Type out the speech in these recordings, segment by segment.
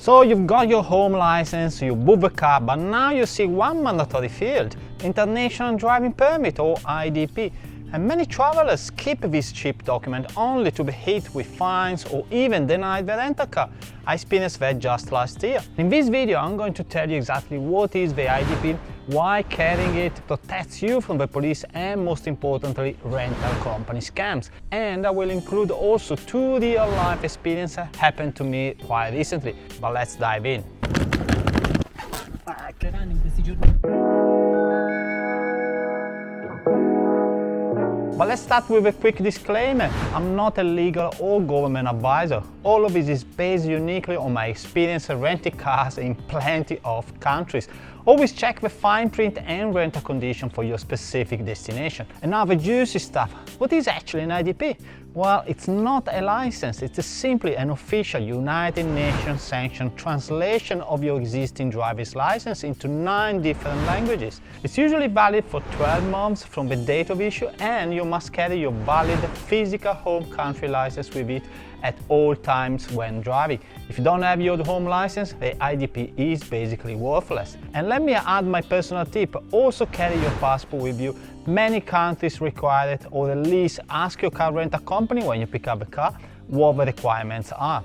So you've got your home license, you book the car, but now you see one mandatory field, International Driving Permit or IDP. And many travelers skip this cheap document only to be hit with fines or even denied the rental car. I experienced that just last year. In this video, I'm going to tell you exactly what is the IDP, why carrying it protects you from the police, and most importantly, rental company scams. And I will include also 2 real-life experiences that happened to me quite recently. But let's dive in. But let's start with a quick disclaimer. I'm not a legal or government advisor. All of this is based uniquely on my experience renting cars in plenty of countries. Always check the fine print and rental condition for your specific destination. And now the juicy stuff. What is actually an IDP? Well, it's not a license, it's simply an official United Nations sanctioned translation of your existing driver's license into 9 different languages. It's usually valid for 12 months from the date of issue, and you must carry your valid physical home country license with it at all times when driving. If you don't have your home license, the IDP is basically worthless. And let me add my personal tip, also carry your passport with you. Many countries require it, or at least ask your car rental company when you pick up a car what the requirements are.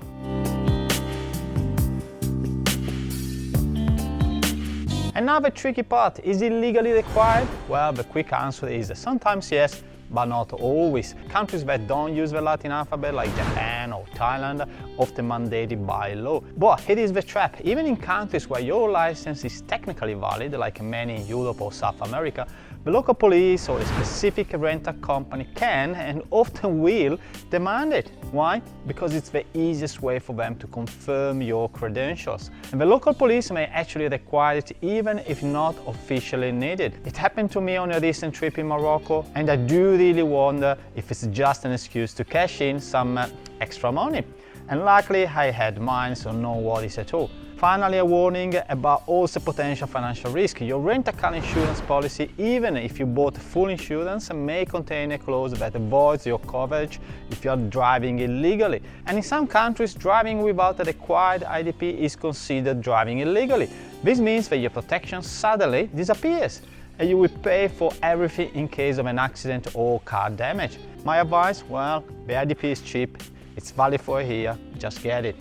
Another tricky part, is it legally required? Well, the quick answer is sometimes yes, but not always. Countries that don't use the Latin alphabet, like Japan or Thailand, often mandated by law. But here is the trap. Even in countries where your license is technically valid, like many in Europe or South America, the local police or a specific rental company can and often will demand it. Why? Because it's the easiest way for them to confirm your credentials. And the local police may actually require it even if not officially needed. It happened to me on a recent trip in Morocco, and I do really wonder if it's just an excuse to cash in some extra money. And luckily I had mine, so no worries at all. Finally, a warning about also potential financial risk. Your rental car insurance policy, even if you bought full insurance, may contain a clause that avoids your coverage if you are driving illegally. And in some countries, driving without the required IDP is considered driving illegally. This means that your protection suddenly disappears, and you will pay for everything in case of an accident or car damage. My advice? Well, the IDP is cheap, it's valid for a year, just get it.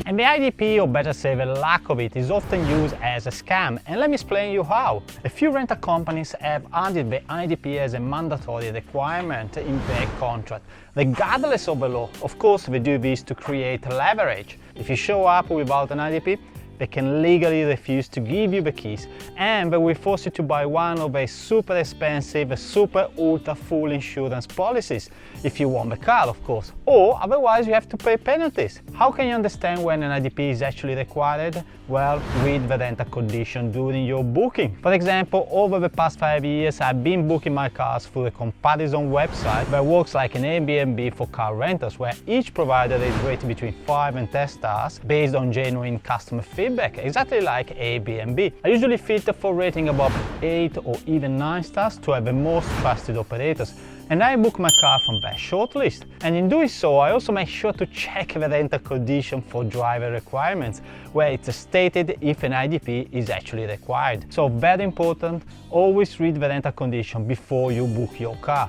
And the IDP, or better say the lack of it, is often used as a scam, and let me explain you how. A few rental companies have added the IDP as a mandatory requirement in their contract, regardless of the law. Of course, they do this to create leverage. If you show up without an IDP, they can legally refuse to give you the keys, and they will force you to buy one of their super expensive, super ultra full insurance policies, if you want the car, of course, or otherwise you have to pay penalties. How can you understand when an IDP is actually required? Well, read the rental condition during your booking. For example, over the past 5 years, I've been booking my cars through a comparison website that works like an Airbnb for car rentals, where each provider is rated between 5 and 10 stars based on genuine customer feedback, exactly like Airbnb. I usually filter for rating above 8 or even 9 stars to have the most trusted operators, and I book my car from that shortlist. And in doing so, I also make sure to check the rental condition for driver requirements, where it's stated if an IDP is actually required. So very important, always read the rental condition before you book your car.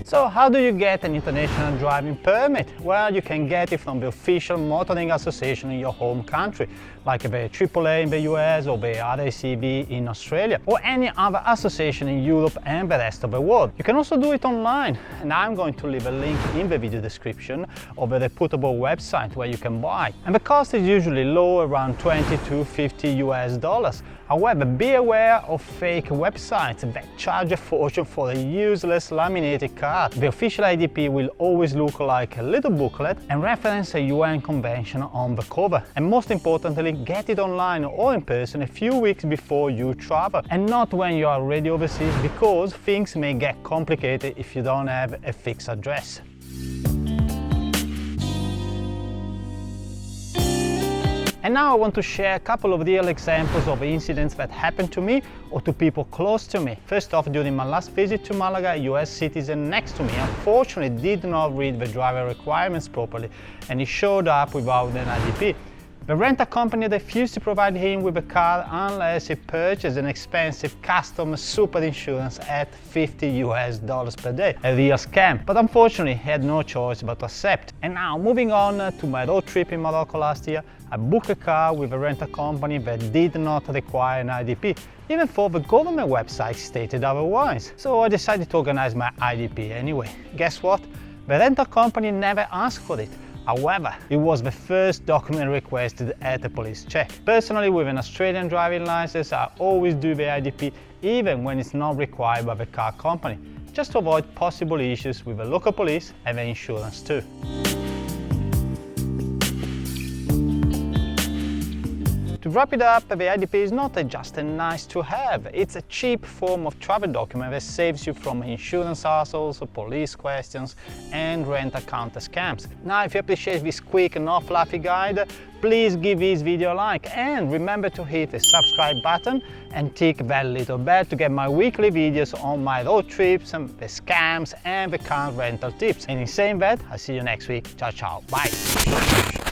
So how do you get an international driving permit? Well, you can get it from the official motoring association in your home country, like the AAA in the US or the RACV in Australia, or any other association in Europe and the rest of the world. You can also do it online, and I'm going to leave a link in the video description of a reputable website where you can buy. And the cost is usually low, around $20 to $50 US. However, be aware of fake websites that charge a fortune for a useless laminated card. The official IDP will always look like a little booklet and reference a UN convention on the cover. And most importantly, get it online or in person a few weeks before you travel, and not when you are already overseas, because things may get complicated if you don't have a fixed address. And now I want to share a couple of real examples of incidents that happened to me or to people close to me. First off, during my last visit to Malaga, a US citizen next to me unfortunately did not read the driver requirements properly and he showed up without an IDP. The rental company refused to provide him with a car unless he purchased an expensive custom super insurance at $50 per day. A real scam. But unfortunately, he had no choice but to accept. And now, moving on to my road trip in Morocco last year, I booked a car with a rental company that did not require an IDP, even though the government website stated otherwise. So I decided to organize my IDP anyway. Guess what? The rental company never asked for it. However, it was the first document requested at a police check. Personally, with an Australian driving license, I always do the IDP even when it's not required by the car company, just to avoid possible issues with the local police and the insurance too. To wrap it up, the IDP is not just a nice to have, it's a cheap form of travel document that saves you from insurance hassles, police questions and rent-a-counter scams. Now, if you appreciate this quick and not fluffy guide, please give this video a like and remember to hit the subscribe button and tick that little bell to get my weekly videos on my road trips, and the scams and the car rental tips. And in saying that, I'll see you next week. Ciao, ciao. Bye.